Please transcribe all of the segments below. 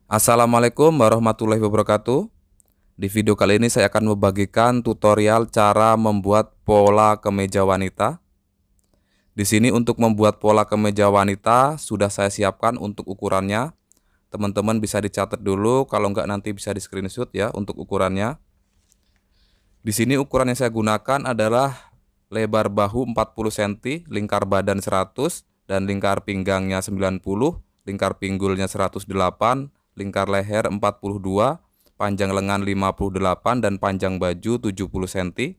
Assalamualaikum warahmatullahi wabarakatuh. Di video kali ini saya akan membagikan tutorial cara membuat pola kemeja wanita. Di sini untuk membuat pola kemeja wanita sudah saya siapkan untuk ukurannya. Teman-teman bisa dicatat dulu, kalau enggak nanti bisa di screenshot ya untuk ukurannya. Di sini ukuran yang saya gunakan adalah lebar bahu 40 cm, lingkar badan 100 dan lingkar pinggangnya 90, lingkar pinggulnya 108, lingkar leher 42, panjang lengan 58 dan panjang baju 70 cm.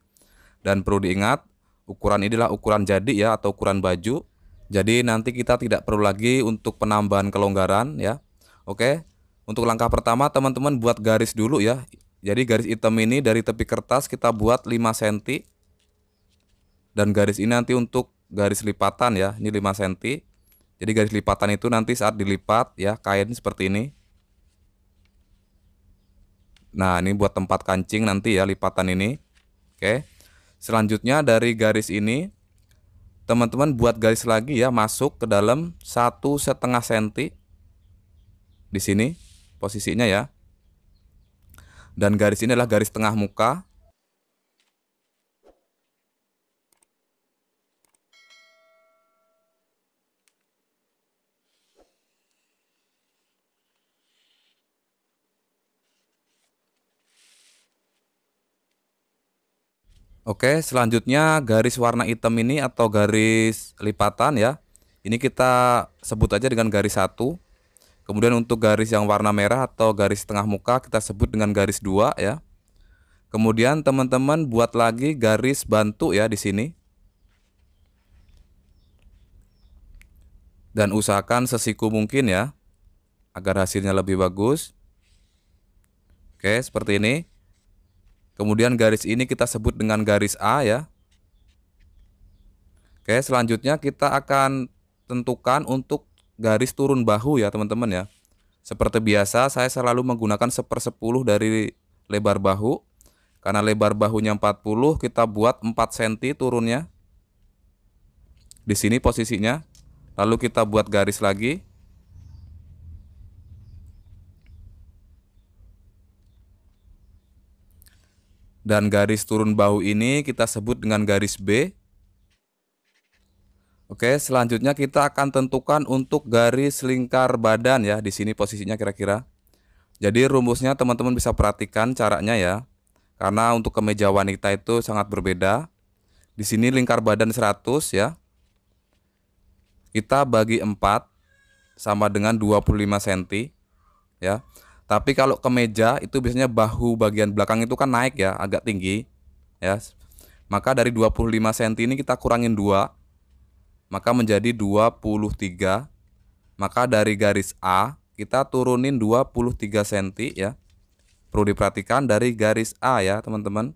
Dan perlu diingat, ukuran inilah ukuran jadi ya atau ukuran baju. Jadi nanti kita tidak perlu lagi untuk penambahan kelonggaran ya. Oke. Untuk langkah pertama teman-teman buat garis dulu ya. Jadi garis hitam ini dari tepi kertas kita buat 5 cm. Dan garis ini nanti untuk garis lipatan ya. Ini 5 cm. Jadi garis lipatan itu nanti saat dilipat ya kain seperti ini. Nah, ini buat tempat kancing nanti ya lipatan ini. Oke. Selanjutnya dari garis ini teman-teman buat garis lagi ya, masuk ke dalam 1,5 cm di sini posisinya ya. Dan garis ini adalah garis tengah muka. Oke, selanjutnya garis warna hitam ini atau garis lipatan ya. Ini kita sebut aja dengan garis 1. Kemudian untuk garis yang warna merah atau garis tengah muka kita sebut dengan garis 2 ya. Kemudian teman-teman buat lagi garis bantu ya di sini. Dan usahakan sesiku mungkin ya agar hasilnya lebih bagus. Oke, seperti ini. Kemudian garis ini kita sebut dengan garis A ya. Oke, selanjutnya kita akan tentukan untuk garis turun bahu ya teman-teman ya. Seperti biasa saya selalu menggunakan 1/10 dari lebar bahu. Karena lebar bahunya 40, kita buat 4 cm turunnya. Di sini posisinya. Lalu kita buat garis lagi. Dan garis turun bahu ini kita sebut dengan garis B. Oke, selanjutnya kita akan tentukan untuk garis lingkar badan ya. Di sini posisinya kira-kira. Jadi rumusnya teman-teman bisa perhatikan caranya ya. Karena untuk kemeja wanita itu sangat berbeda. Di sini lingkar badan 100 ya. Kita bagi 4 sama dengan 25 cm ya. Tapi kalau kemeja itu biasanya bahu bagian belakang itu kan naik ya, agak tinggi ya. Maka dari 25 cm ini kita kurangin 2, maka menjadi 23. Maka dari garis A kita turunin 23 cm ya. Perlu diperhatikan dari garis A ya, teman-teman.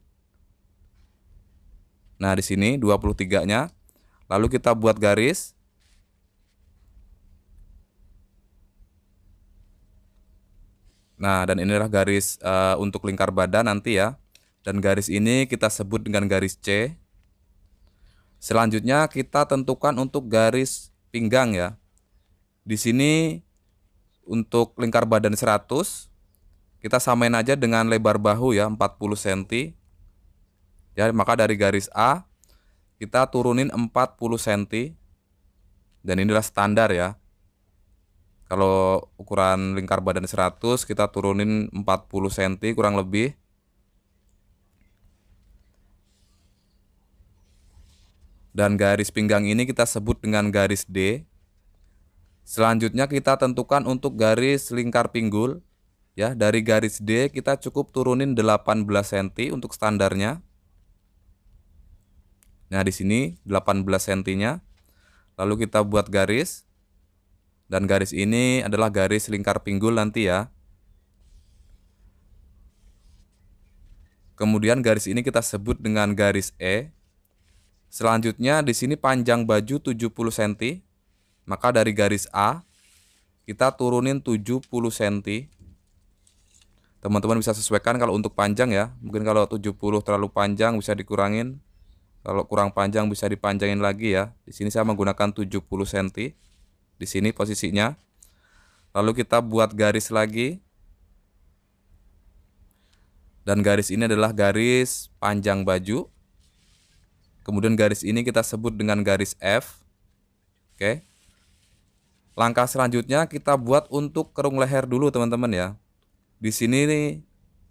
Nah, di sini 23-nya. Lalu kita buat garis. Nah, dan inilah garis untuk lingkar badan nanti ya. Dan garis ini kita sebut dengan garis C. Selanjutnya kita tentukan untuk garis pinggang ya. Di sini untuk lingkar badan 100, kita samain aja dengan lebar bahu ya, 40 cm. Ya, maka dari garis A kita turunin 40 cm. Dan inilah standar ya. Kalau ukuran lingkar badan 100 kita turunin 40 cm kurang lebih. Dan garis pinggang ini kita sebut dengan garis D. Selanjutnya kita tentukan untuk garis lingkar pinggul. Ya, dari garis D kita cukup turunin 18 cm untuk standarnya. Nah, di sini 18 cm-nya. Lalu kita buat garis. Dan garis ini adalah garis lingkar pinggul nanti ya. Kemudian garis ini kita sebut dengan garis E. Selanjutnya di sini panjang baju 70 cm. Maka dari garis A kita turunin 70 cm. Teman-teman bisa sesuaikan kalau untuk panjang ya. Mungkin kalau 70 terlalu panjang bisa dikurangin. Kalau kurang panjang bisa dipanjangin lagi ya. Di sini saya menggunakan 70 cm. Di sini posisinya. Lalu kita buat garis lagi. Dan garis ini adalah garis panjang baju. Kemudian garis ini kita sebut dengan garis F. Oke. Langkah selanjutnya kita buat untuk kerung leher dulu teman-teman ya. Di sini nih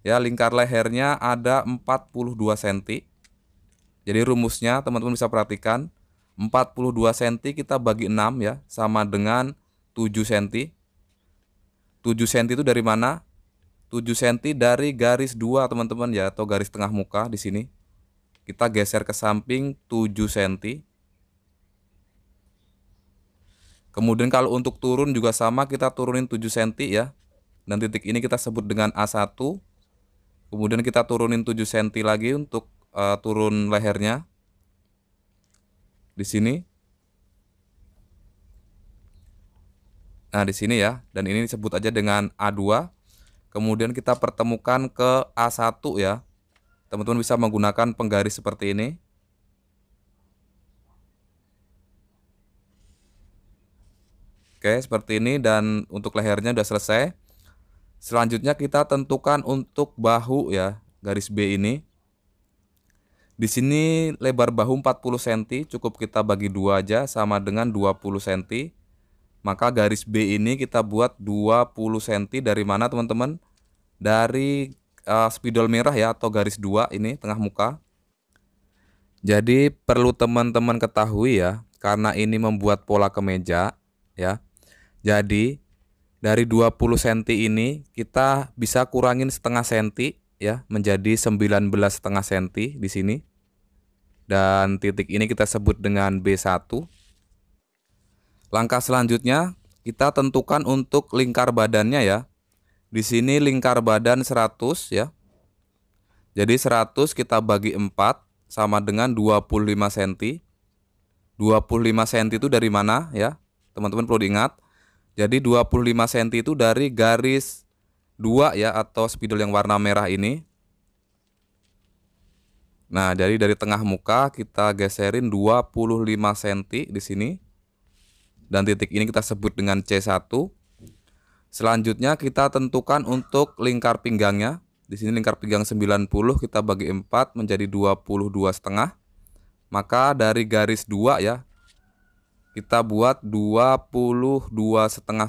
ya, lingkar lehernya ada 42 cm. Jadi rumusnya teman-teman bisa perhatikan, 42 cm kita bagi 6 ya, sama dengan 7 cm. 7 cm itu dari mana? 7 cm dari garis 2 teman-teman ya, atau garis tengah muka di sini. Kita geser ke samping 7 cm. Kemudian kalau untuk turun juga sama, kita turunin 7 cm ya. Dan titik ini kita sebut dengan A1. Kemudian kita turunin 7 cm lagi untuk turun lehernya. Di sini. Nah, di sini ya. Dan ini disebut aja dengan A2. Kemudian kita pertemukan ke A1 ya. Teman-teman bisa menggunakan penggaris seperti ini. Oke, seperti ini, dan untuk lehernya sudah selesai. Selanjutnya kita tentukan untuk bahu ya, garis B ini. Di sini lebar bahu 40 cm, cukup kita bagi 2 aja, sama dengan 20 cm. Maka garis B ini kita buat 20 cm dari mana teman-teman? Dari spidol merah ya, atau garis 2 ini tengah muka. Jadi perlu teman-teman ketahui ya, karena ini membuat pola kemeja ya. Jadi dari 20 cm ini kita bisa kurangin setengah senti ya, menjadi 19,5 cm di sini. Dan titik ini kita sebut dengan B1. Langkah selanjutnya kita tentukan untuk lingkar badannya ya. Di sini lingkar badan 100 ya. Jadi 100 kita bagi 4 sama dengan 25 cm. 25 cm itu dari mana ya? Teman-teman perlu diingat. Jadi 25 cm itu dari garis 2 ya, atau spidol yang warna merah ini. Nah, jadi dari tengah muka kita geserin 25 cm di sini. Dan titik ini kita sebut dengan C1. Selanjutnya kita tentukan untuk lingkar pinggangnya. Di sini lingkar pinggang 90 kita bagi 4 menjadi 22,5. Maka dari garis 2 ya, kita buat 22,5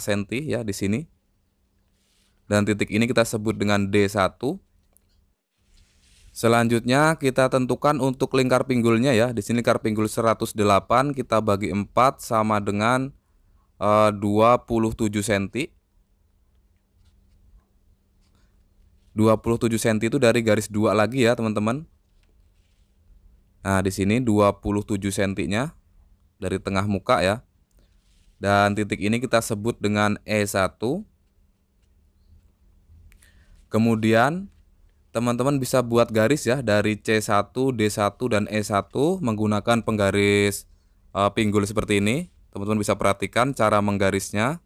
cm ya di sini. Dan titik ini kita sebut dengan D1. Selanjutnya kita tentukan untuk lingkar pinggulnya ya. Di sini lingkar pinggul 108 kita bagi 4 sama dengan 27 cm. 27 cm itu dari garis 2 lagi ya, teman-teman. Nah, di sini 27 cm-nya dari tengah muka ya. Dan titik ini kita sebut dengan E1. Kemudian teman-teman bisa buat garis ya dari C1, D1 dan E1 menggunakan penggaris pinggul seperti ini. Teman-teman bisa perhatikan cara menggarisnya.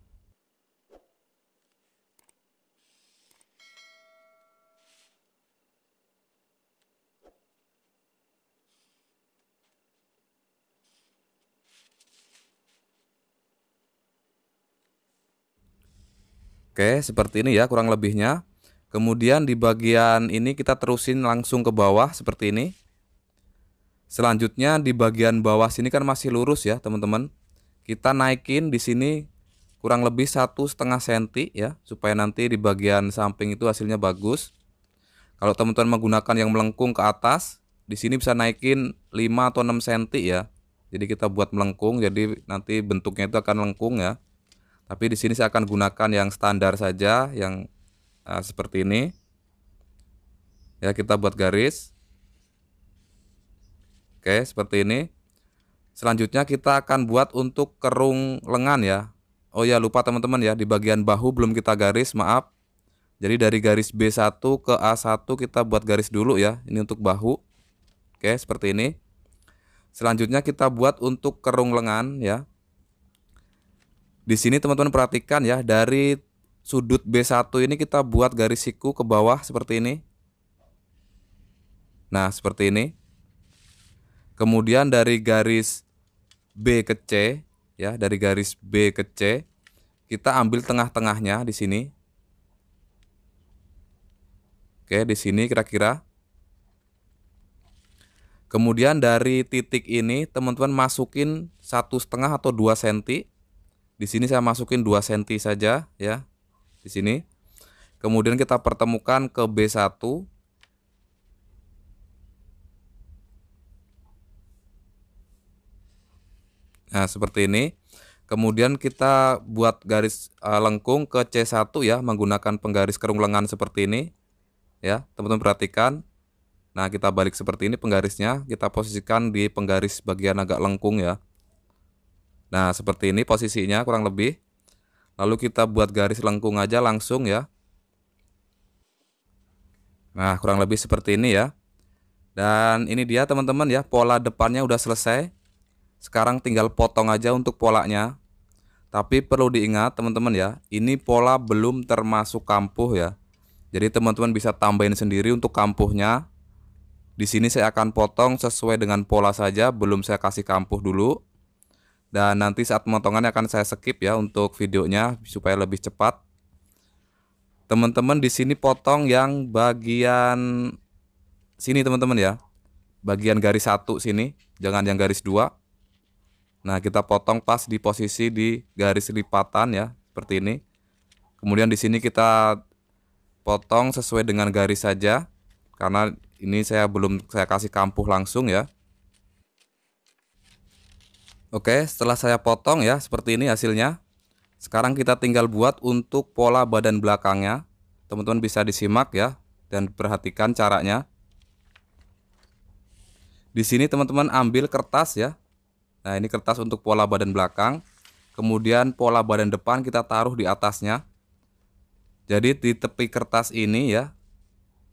Oke, seperti ini ya kurang lebihnya. Kemudian di bagian ini kita terusin langsung ke bawah seperti ini. Selanjutnya di bagian bawah sini kan masih lurus ya, teman-teman. Kita naikin di sini kurang lebih 1,5 cm ya, supaya nanti di bagian samping itu hasilnya bagus. Kalau teman-teman menggunakan yang melengkung ke atas, di sini bisa naikin 5 atau 6 cm ya. Jadi kita buat melengkung, jadi nanti bentuknya itu akan lengkung ya. Tapi di sini saya akan gunakan yang standar saja, yang seperti ini. Ya, kita buat garis. Oke, seperti ini. Selanjutnya kita akan buat untuk kerung lengan ya. Oh ya, lupa teman-teman ya, di bagian bahu belum kita garis, maaf. Jadi dari garis B1 ke A1 kita buat garis dulu ya. Ini untuk bahu. Oke, seperti ini. Selanjutnya kita buat untuk kerung lengan ya. Di sini teman-teman perhatikan ya, dari sudut B1 ini kita buat garis siku ke bawah seperti ini. Nah, seperti ini. Kemudian dari garis B ke C ya, dari garis B ke C kita ambil tengah-tengahnya di sini. Oke, di sini kira-kira. Kemudian dari titik ini teman-teman masukin 1,5 atau 2 cm. Di sini saya masukin 2 cm saja ya. Di sini. Kemudian kita pertemukan ke B1. Nah, seperti ini. Kemudian kita buat garis lengkung ke C1 ya, menggunakan penggaris kerung lengan seperti ini. Ya, teman-teman perhatikan. Nah, kita balik seperti ini penggarisnya, kita posisikan di penggaris bagian agak lengkung ya. Nah, seperti ini posisinya kurang lebih. Lalu kita buat garis lengkung aja langsung ya. Nah, kurang lebih seperti ini ya. Dan ini dia teman-teman ya, pola depannya udah selesai. Sekarang tinggal potong aja untuk polanya. Tapi perlu diingat teman-teman ya, ini pola belum termasuk kampuh ya. Jadi teman-teman bisa tambahin sendiri untuk kampuhnya. Di sini saya akan potong sesuai dengan pola saja, belum saya kasih kampuh dulu. Dan nanti saat pemotongannya akan saya skip ya untuk videonya supaya lebih cepat. Teman-teman di sini potong yang bagian sini teman-teman ya. Bagian garis 1 sini, jangan yang garis 2. Nah, kita potong pas di posisi di garis lipatan ya, seperti ini. Kemudian di sini kita potong sesuai dengan garis saja, karena ini belum saya kasih kampuh langsung ya. Oke, setelah saya potong ya, seperti ini hasilnya. Sekarang kita tinggal buat untuk pola badan belakangnya. Teman-teman bisa disimak ya, dan perhatikan caranya. Di sini teman-teman ambil kertas ya. Nah, ini kertas untuk pola badan belakang. Kemudian pola badan depan kita taruh di atasnya. Jadi di tepi kertas ini ya,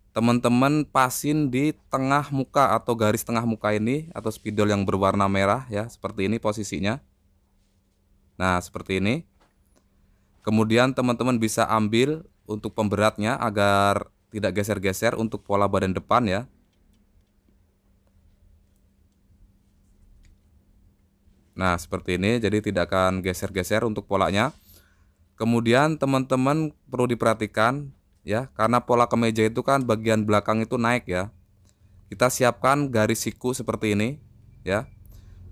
teman-teman pasin di tengah muka atau garis tengah muka ini atau spidol yang berwarna merah ya, seperti ini posisinya. Nah, seperti ini. Kemudian teman-teman bisa ambil untuk pemberatnya agar tidak geser-geser untuk pola badan depan ya. Nah, seperti ini, jadi tidak akan geser-geser untuk polanya. Kemudian teman-teman perlu diperhatikan ya, karena pola kemeja itu kan bagian belakang itu naik ya. Kita siapkan garis siku seperti ini ya.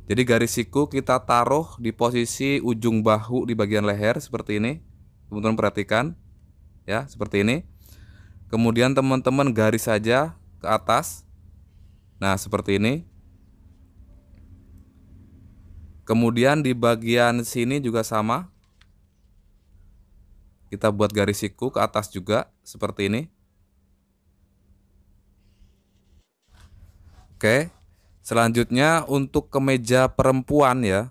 Jadi garis siku kita taruh di posisi ujung bahu di bagian leher seperti ini. Teman-teman perhatikan ya, seperti ini. Kemudian teman-teman garis saja ke atas. Nah, seperti ini. Kemudian di bagian sini juga sama. Kita buat garis siku ke atas juga seperti ini. Oke. Selanjutnya untuk kemeja perempuan ya.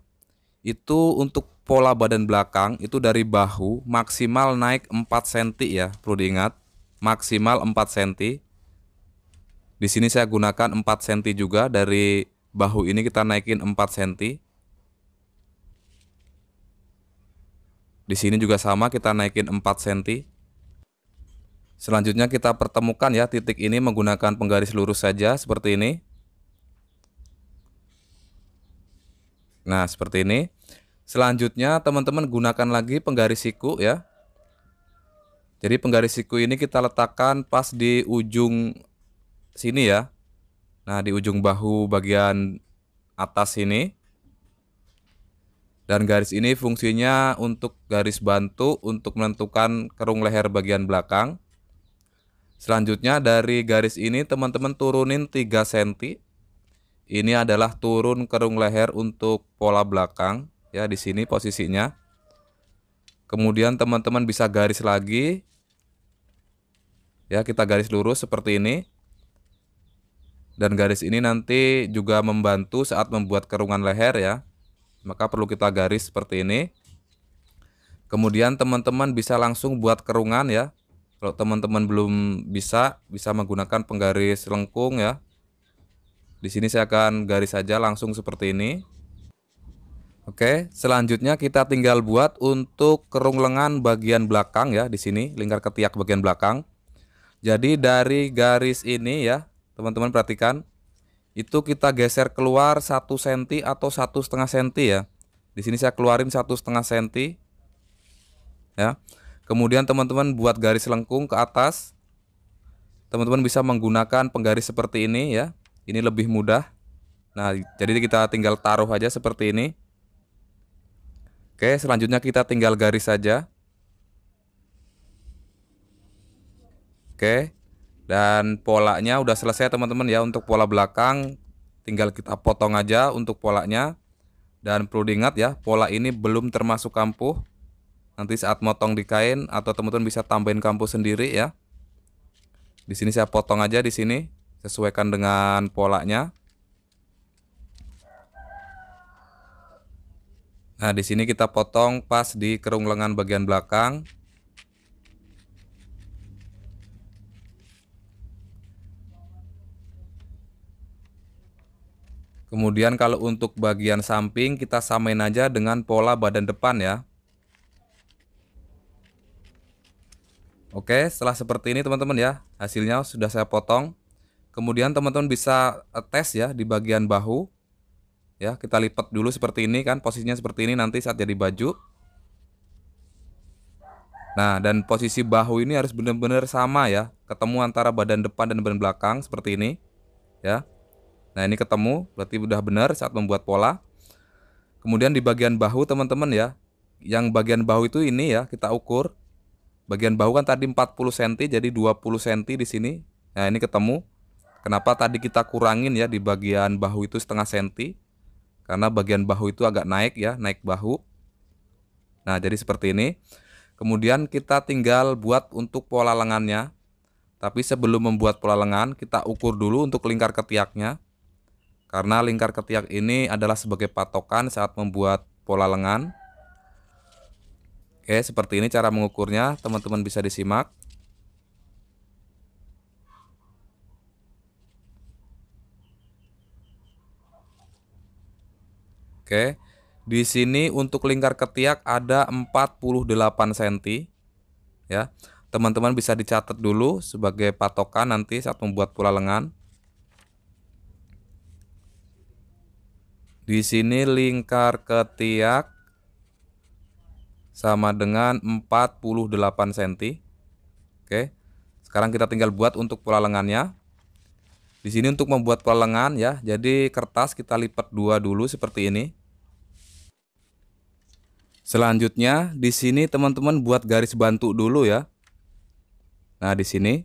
Itu untuk pola badan belakang itu dari bahu maksimal naik 4 cm ya, perlu diingat. Maksimal 4 cm. Di sini saya gunakan 4 cm juga, dari bahu ini kita naikin 4 cm. Di sini juga sama, kita naikin 4 cm. Selanjutnya kita pertemukan ya titik ini menggunakan penggaris lurus saja seperti ini. Nah, seperti ini. Selanjutnya teman-teman gunakan lagi penggaris siku ya. Jadi penggaris siku ini kita letakkan pas di ujung sini ya. Nah, di ujung bahu bagian atas sini. Dan garis ini fungsinya untuk garis bantu untuk menentukan kerung leher bagian belakang. Selanjutnya dari garis ini teman-teman turunin 3 cm. Ini adalah turun kerung leher untuk pola belakang ya, di sini posisinya. Kemudian teman-teman bisa garis lagi. Ya, kita garis lurus seperti ini. Dan garis ini nanti juga membantu saat membuat kerungan leher ya. Maka perlu kita garis seperti ini. Kemudian teman-teman bisa langsung buat kerungan ya. Kalau teman-teman belum bisa menggunakan penggaris lengkung ya. Di sini saya akan garis saja langsung seperti ini. Oke, selanjutnya kita tinggal buat untuk kerung lengan bagian belakang ya, di sini lingkar ketiak bagian belakang. Jadi dari garis ini ya, teman-teman perhatikan. Itu kita geser keluar 1 cm atau 1,5 cm ya. Di sini saya keluarin 1,5 cm. ya. Kemudian teman-teman buat garis lengkung ke atas. Teman-teman bisa menggunakan penggaris seperti ini ya. Ini lebih mudah. Nah, jadi kita tinggal taruh aja seperti ini. Oke, selanjutnya kita tinggal garis saja. Oke. Dan polanya udah selesai teman-teman ya. Untuk pola belakang tinggal kita potong aja untuk polanya. Dan perlu diingat ya, pola ini belum termasuk kampuh. Nanti saat motong di kain atau teman-teman bisa tambahin kampuh sendiri ya. Di sini saya potong aja di sini, sesuaikan dengan polanya. Nah, di sini kita potong pas di kerung lengan bagian belakang. Kemudian kalau untuk bagian samping kita samain aja dengan pola badan depan ya. Oke, setelah seperti ini teman-teman ya, hasilnya sudah saya potong. Kemudian teman-teman bisa tes ya di bagian bahu. Ya, kita lipat dulu seperti ini kan, posisinya seperti ini nanti saat jadi baju. Nah, dan posisi bahu ini harus benar-benar sama ya, ketemu antara badan depan dan badan belakang seperti ini. Ya. Nah, ini ketemu, berarti udah benar saat membuat pola. Kemudian di bagian bahu teman-teman ya, yang bagian bahu itu ini ya, kita ukur. Bagian bahu kan tadi 40 cm, jadi 20 cm di sini. Nah, ini ketemu. Kenapa tadi kita kurangin ya di bagian bahu itu setengah senti? Karena bagian bahu itu agak naik ya, naik bahu. Nah, jadi seperti ini. Kemudian kita tinggal buat untuk pola lengannya. Tapi sebelum membuat pola lengan, kita ukur dulu untuk lingkar ketiaknya. Karena lingkar ketiak ini adalah sebagai patokan saat membuat pola lengan. Oke, seperti ini cara mengukurnya, teman-teman bisa disimak. Oke, di sini untuk lingkar ketiak ada 48 cm. Ya, teman-teman bisa dicatat dulu sebagai patokan nanti saat membuat pola lengan. Di sini lingkar ketiak sama dengan 48 cm. Oke. Sekarang kita tinggal buat untuk pola lengannya. Di sini untuk membuat pola lengan ya, jadi kertas kita lipat dua dulu seperti ini. Selanjutnya di sini teman-teman buat garis bantu dulu ya. Nah, di sini.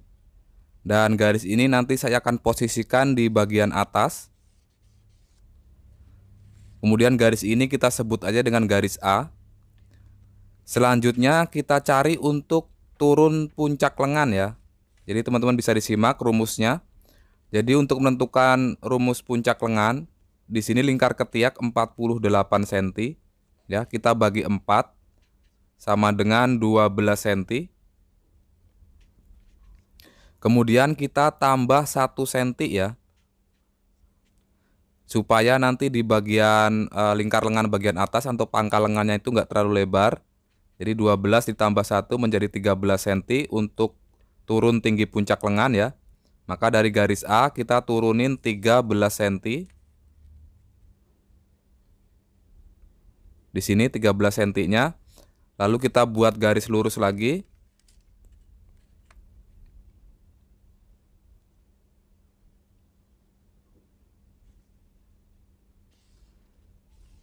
Dan garis ini nanti saya akan posisikan di bagian atas. Kemudian garis ini kita sebut aja dengan garis A. Selanjutnya kita cari untuk turun puncak lengan ya. Jadi teman-teman bisa disimak rumusnya. Jadi untuk menentukan rumus puncak lengan, di sini lingkar ketiak 48 cm. Ya, kita bagi 4 sama dengan 12 cm. Kemudian kita tambah 1 cm ya. Supaya nanti di bagian lingkar lengan bagian atas atau pangkal lengannya itu enggak terlalu lebar. Jadi 12 ditambah 1 menjadi 13 cm untuk turun tinggi puncak lengan ya. Maka dari garis A kita turunin 13 cm. Di sini 13 cm-nya. Lalu kita buat garis lurus lagi.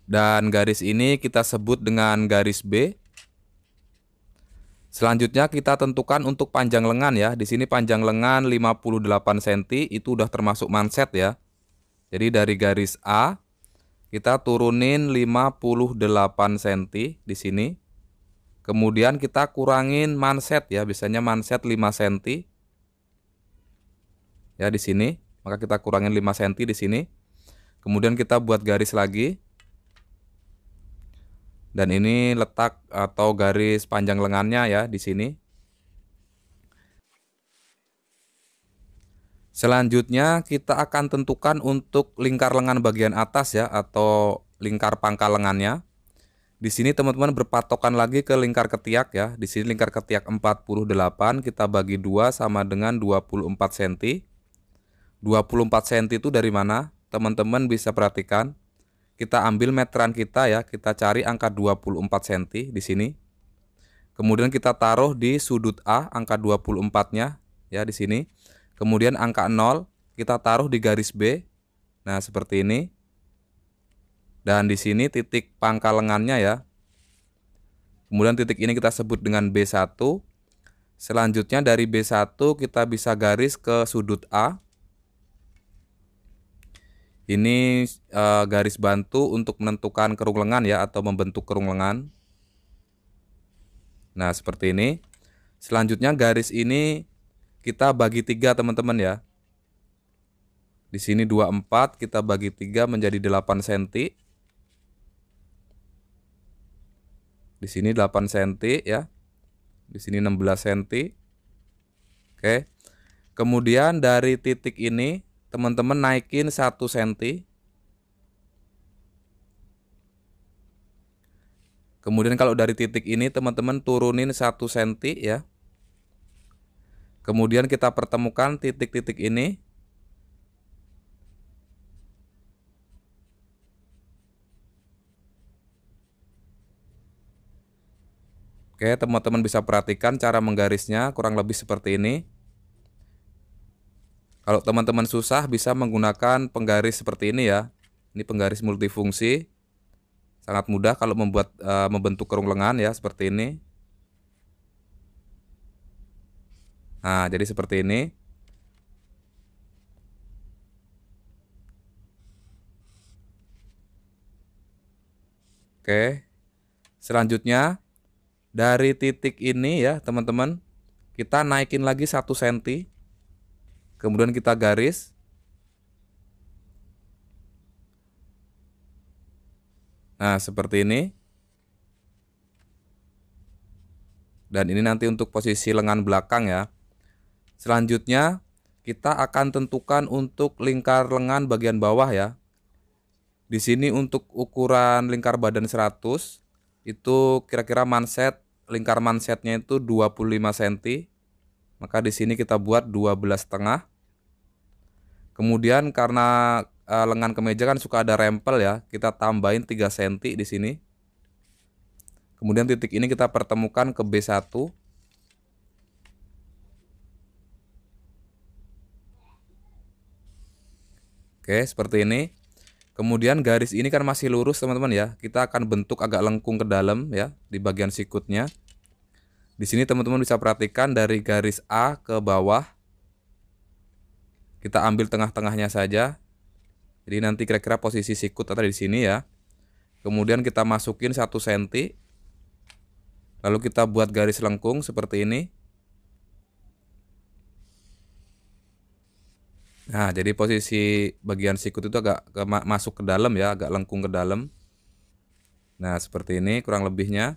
Dan garis ini kita sebut dengan garis B. Selanjutnya kita tentukan untuk panjang lengan ya. Di sini panjang lengan 58 cm, itu udah termasuk manset ya. Jadi dari garis A kita turunin 58 cm di sini. Kemudian kita kurangin manset ya, biasanya manset 5 cm. Ya di sini, maka kita kurangin 5 cm di sini. Kemudian kita buat garis lagi. Dan ini letak atau garis panjang lengannya ya di sini. Selanjutnya kita akan tentukan untuk lingkar lengan bagian atas ya atau lingkar pangkal lengannya. Di sini teman-teman berpatokan lagi ke lingkar ketiak ya. Di sini lingkar ketiak 48 kita bagi 2 sama dengan 24 cm. 24 cm itu dari mana? Teman-teman bisa perhatikan. Kita ambil meteran kita ya, kita cari angka 24 cm di sini. Kemudian kita taruh di sudut A angka 24-nya ya di sini. Kemudian angka 0 kita taruh di garis B. Nah, seperti ini. Dan di sini titik pangkal lengannya ya. Kemudian titik ini kita sebut dengan B1. Selanjutnya dari B1 kita bisa garis ke sudut A. Ini garis bantu untuk menentukan kerung lengan ya, atau membentuk kerung lengan. Nah, seperti ini. Selanjutnya garis ini kita bagi 3 teman-teman ya. Di sini 24 kita bagi 3 menjadi 8 cm. Di sini 8 cm ya. Di sini 16 cm. Oke. Kemudian dari titik ini teman-teman naikin 1 cm. Kemudian kalau dari titik ini teman-teman turunin 1 cm ya. Kemudian kita pertemukan titik-titik ini. Oke, teman-teman bisa perhatikan cara menggarisnya kurang lebih seperti ini. Kalau teman-teman susah bisa menggunakan penggaris seperti ini ya. Ini penggaris multifungsi. Sangat mudah kalau membentuk kerung lengan ya, seperti ini. Nah, jadi seperti ini. Oke. Selanjutnya dari titik ini ya, teman-teman, kita naikin lagi 1 cm. Kemudian kita garis. Nah, seperti ini. Dan ini nanti untuk posisi lengan belakang ya. Selanjutnya kita akan tentukan untuk lingkar lengan bagian bawah ya. Di sini untuk ukuran lingkar badan 100 itu kira-kira lingkar mansetnya itu 25 cm. Maka di sini kita buat 12,5. Kemudian karena lengan kemeja kan suka ada rempel ya, kita tambahin 3 cm di sini. Kemudian titik ini kita pertemukan ke B1. Oke, seperti ini. Kemudian garis ini kan masih lurus teman-teman ya. Kita akan bentuk agak lengkung ke dalam ya di bagian sikutnya. Di sini teman-teman bisa perhatikan dari garis A ke bawah. Kita ambil tengah-tengahnya saja. Jadi nanti kira-kira posisi sikut ada di sini ya. Kemudian kita masukin 1 cm. Lalu kita buat garis lengkung seperti ini. Nah, jadi posisi bagian sikut itu agak masuk ke dalam ya, agak lengkung ke dalam. Nah, seperti ini kurang lebihnya.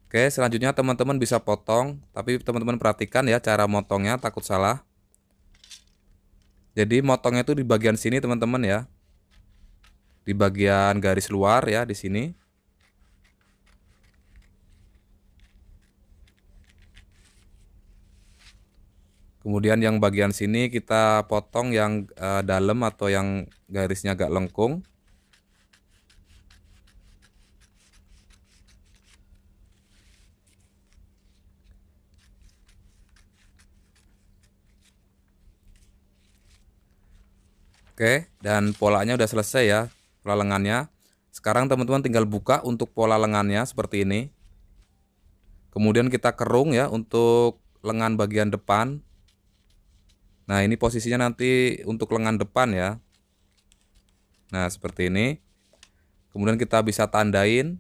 Oke, selanjutnya teman-teman bisa potong, tapi teman-teman perhatikan ya cara motongnya, takut salah. Jadi motongnya itu di bagian sini teman-teman ya. Di bagian garis luar ya, di sini. Kemudian yang bagian sini kita potong yang dalam atau yang garisnya agak lengkung. Oke, dan polanya udah selesai ya, pola lengannya. Sekarang teman-teman tinggal buka untuk pola lengannya seperti ini. Kemudian kita kerung ya untuk lengan bagian depan. Nah, ini posisinya nanti untuk lengan depan ya. Nah, seperti ini. Kemudian kita bisa tandain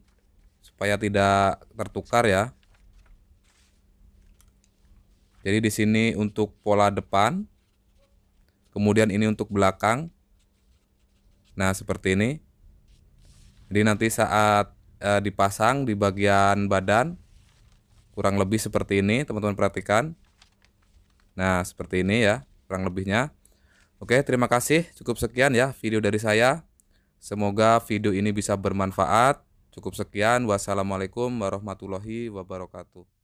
supaya tidak tertukar ya. Jadi di sini untuk pola depan. Kemudian ini untuk belakang. Nah, seperti ini. Jadi nanti saat dipasang di bagian badan kurang lebih seperti ini, teman-teman perhatikan. Nah, seperti ini ya, kurang lebihnya. Oke, terima kasih. Cukup sekian ya video dari saya. Semoga video ini bisa bermanfaat. Cukup sekian. Wassalamualaikum warahmatullahi wabarakatuh.